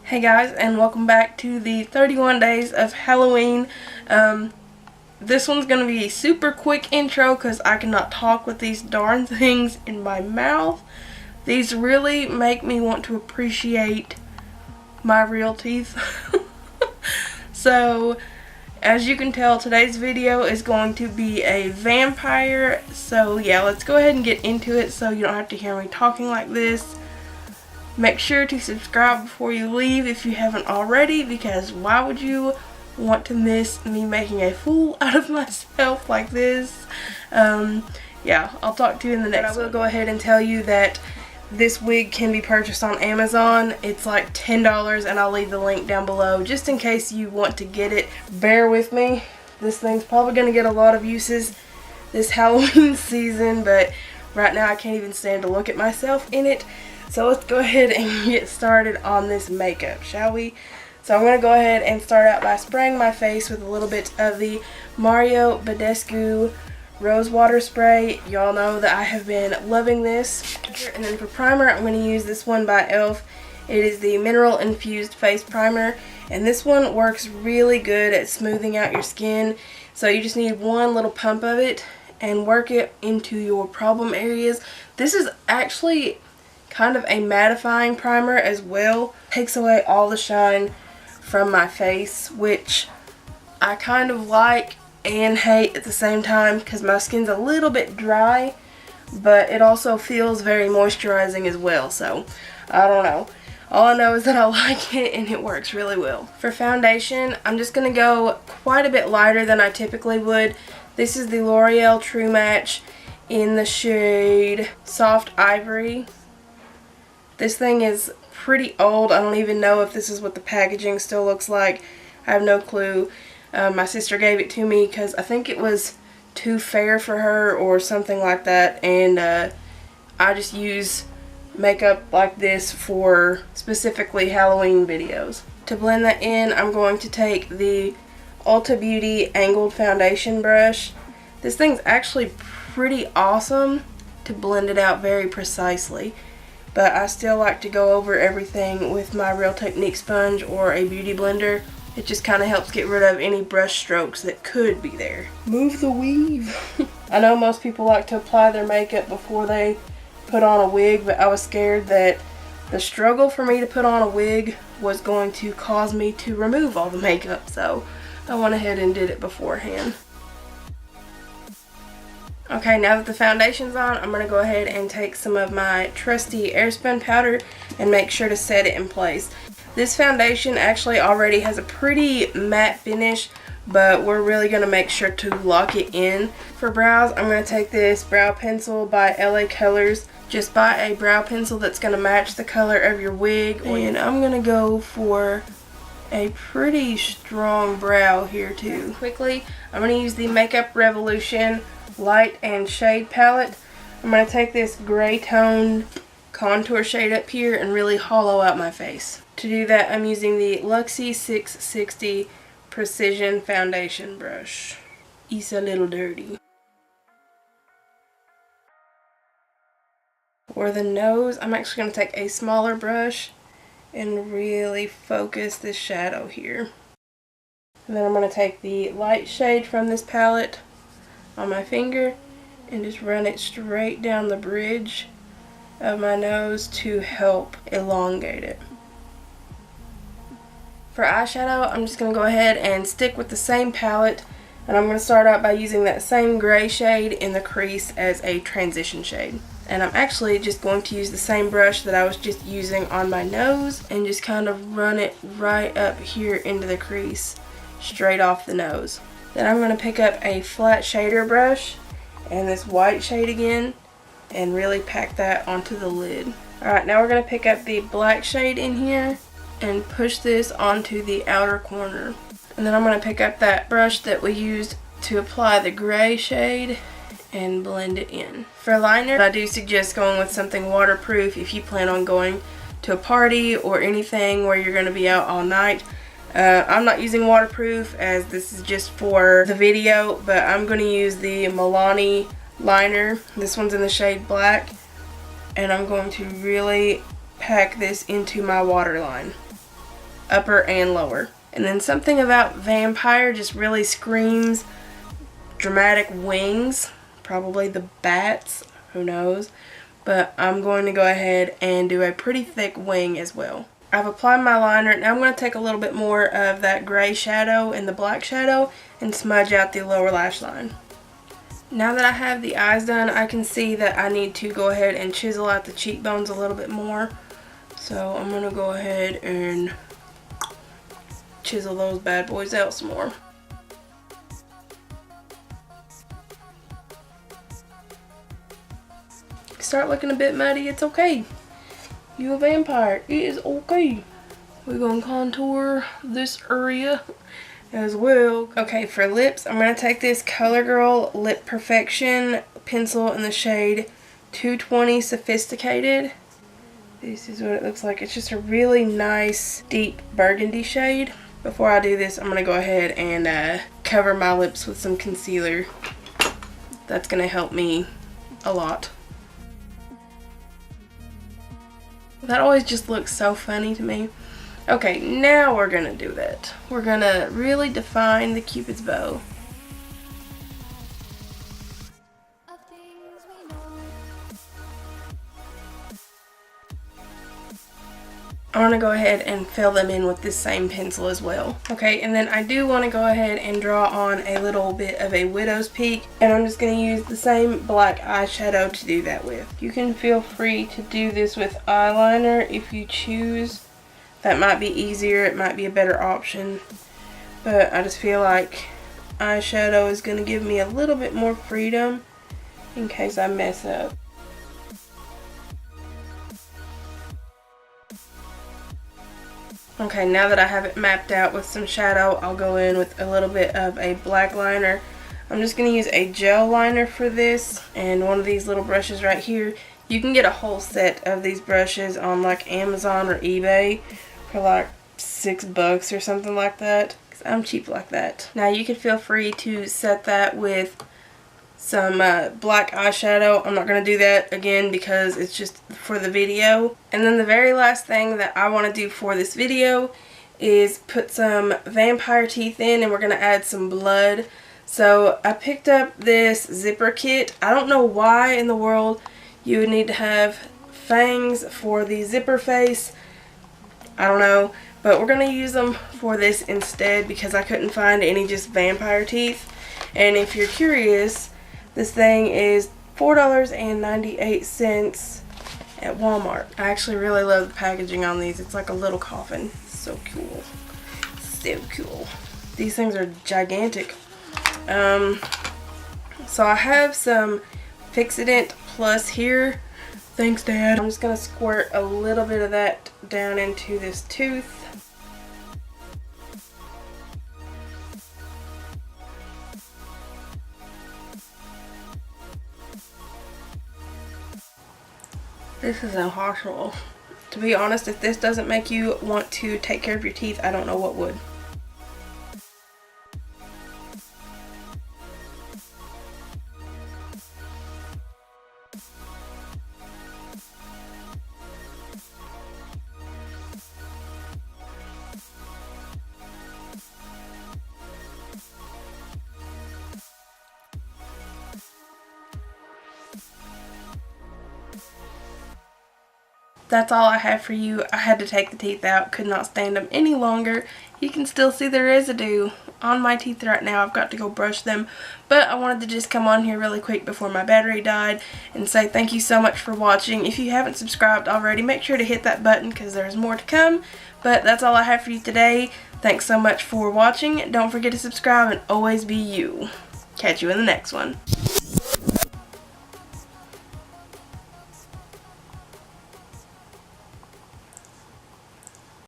Hey guys, and welcome back to the 31 days of Halloween. This one's going to be a super quick intro because I cannot talk with these darn things in my mouth. These really make me want to appreciate my real teeth. So, as you can tell, today's video is going to be a vampire. So yeah, let's go ahead and get into it so you don't have to hear me talking like this. Make sure to subscribe before you leave if you haven't already, because why would you want to miss me making a fool out of myself like this? Yeah, I'll talk to you in the next one. I will go ahead and tell you that this wig can be purchased on Amazon. It's like $10, and I'll leave the link down below just in case you want to get it. Bear with me. This thing's probably going to get a lot of uses this Halloween season, but right now I can't even stand to look at myself in it. So let's go ahead and get started on this makeup, shall we? So I'm going to go ahead and start out by spraying my face with a little bit of the Mario Badescu Rose Water Spray. Y'all know that I have been loving this. And then for primer, I'm going to use this one by e.l.f. It is the Mineral Infused Face Primer. And this one works really good at smoothing out your skin. So you just need one little pump of it and work it into your problem areas. This is actually kind of a mattifying primer as well. Takes away all the shine from my face, which I kind of like and hate at the same time because my skin's a little bit dry, but it also feels very moisturizing as well. So I don't know. All I know is that I like it and it works really well. For foundation, I'm just going to go quite a bit lighter than I typically would. This is the L'Oreal True Match in the shade Soft Ivory. This thing is pretty old. I don't even know if this is what the packaging still looks like. I have no clue. My sister gave it to me because I think it was too fair for her or something like that. And I just use makeup like this for specifically Halloween videos. To blend that in, I'm going to take the Ulta Beauty Angled Foundation Brush. This thing's actually pretty awesome to blend it out very precisely. But I still like to go over everything with my Real Technique sponge or a beauty blender. It just kind of helps get rid of any brush strokes that could be there. Move the weave. I know most people like to apply their makeup before they put on a wig, but I was scared that the struggle for me to put on a wig was going to cause me to remove all the makeup. So I went ahead and did it beforehand. Okay, now that the foundation's on, I'm going to go ahead and take some of my trusty Airspun powder and make sure to set it in place. This foundation actually already has a pretty matte finish, but we're really going to make sure to lock it in. For brows, I'm going to take this brow pencil by LA Colors. Just buy a brow pencil that's going to match the color of your wig. And I'm going to go for a pretty strong brow here too. Quickly, I'm going to use the Makeup Revolution Light and Shade palette. I'm going to take this gray tone contour shade up here and really hollow out my face. To do that, I'm using the Luxie 660 Precision Foundation Brush. It's a little dirty. For the nose, I'm actually going to take a smaller brush and really focus this shadow here. And then I'm going to take the light shade from this palette on my finger and just run it straight down the bridge of my nose to help elongate it. For eyeshadow, I'm just going to go ahead and stick with the same palette, and I'm going to start out by using that same gray shade in the crease as a transition shade. And I'm actually just going to use the same brush that I was just using on my nose and just kind of run it right up here into the crease, straight off the nose. Then I'm going to pick up a flat shader brush and this white shade again and really pack that onto the lid. Alright, now we're going to pick up the black shade in here and push this onto the outer corner. And then I'm going to pick up that brush that we used to apply the gray shade and blend it in. For liner, I do suggest going with something waterproof if you plan on going to a party or anything where you're going to be out all night. I'm not using waterproof as this is just for the video, but I'm going to use the Milani liner. This one's in the shade black, and I'm going to really pack this into my waterline. upper and lower. And then something about vampire just really screams dramatic wings. Probably the bats, who knows. But I'm going to go ahead and do a pretty thick wing as well. I've applied my liner. Now I'm going to take a little bit more of that gray shadow and the black shadow and smudge out the lower lash line. Now that I have the eyes done, I can see that I need to go ahead and chisel out the cheekbones a little bit more. So I'm going to go ahead and chisel those bad boys out some more. Start looking a bit muddy, it's okay. You a vampire, it is okay. We're gonna contour this area as well. Okay, for lips, I'm gonna take this CoverGirl Lip Perfection pencil in the shade 220 Sophisticated. This is what it looks like. It's just a really nice deep burgundy shade. Before I do this, I'm gonna go ahead and cover my lips with some concealer. That's gonna help me a lot. That always just looks so funny to me. Okay, now we're gonna do that. We're gonna really define the Cupid's bow. I want to go ahead and fill them in with this same pencil as well. Okay, and then I do want to go ahead and draw on a little bit of a widow's peak, and I'm just going to use the same black eyeshadow to do that with. You can feel free to do this with eyeliner if you choose. That might be easier, it might be a better option, but I just feel like eyeshadow is going to give me a little bit more freedom in case I mess up. Okay, now that I have it mapped out with some shadow, I'll go in with a little bit of a black liner. I'm just going to use a gel liner for this, and one of these little brushes right here. You can get a whole set of these brushes on like Amazon or eBay for like $6 or something like that, because I'm cheap like that. Now you can feel free to set that with some black eyeshadow. I'm not going to do that again because it's just for the video. And then the very last thing that I want to do for this video is put some vampire teeth in, and we're going to add some blood. So I picked up this zipper kit. I don't know why in the world you would need to have fangs for the zipper face. I don't know, but we're going to use them for this instead because I couldn't find any just vampire teeth. And if you're curious, this thing is $4.98 at Walmart. I actually really love the packaging on these. It's like a little coffin. So cool. So cool. These things are gigantic. So I have some Fixodent Plus here. Thanks, Dad. I'm just going to squirt a little bit of that down into this tooth. This is impossible. To be honest, if this doesn't make you want to take care of your teeth, I don't know what would. That's all I have for you. I had to take the teeth out. Could not stand them any longer. You can still see the residue on my teeth right now. I've got to go brush them. But I wanted to just come on here really quick before my battery died and say thank you so much for watching. If you haven't subscribed already, make sure to hit that button because there's more to come. But that's all I have for you today. Thanks so much for watching. Don't forget to subscribe and always be you. Catch you in the next one.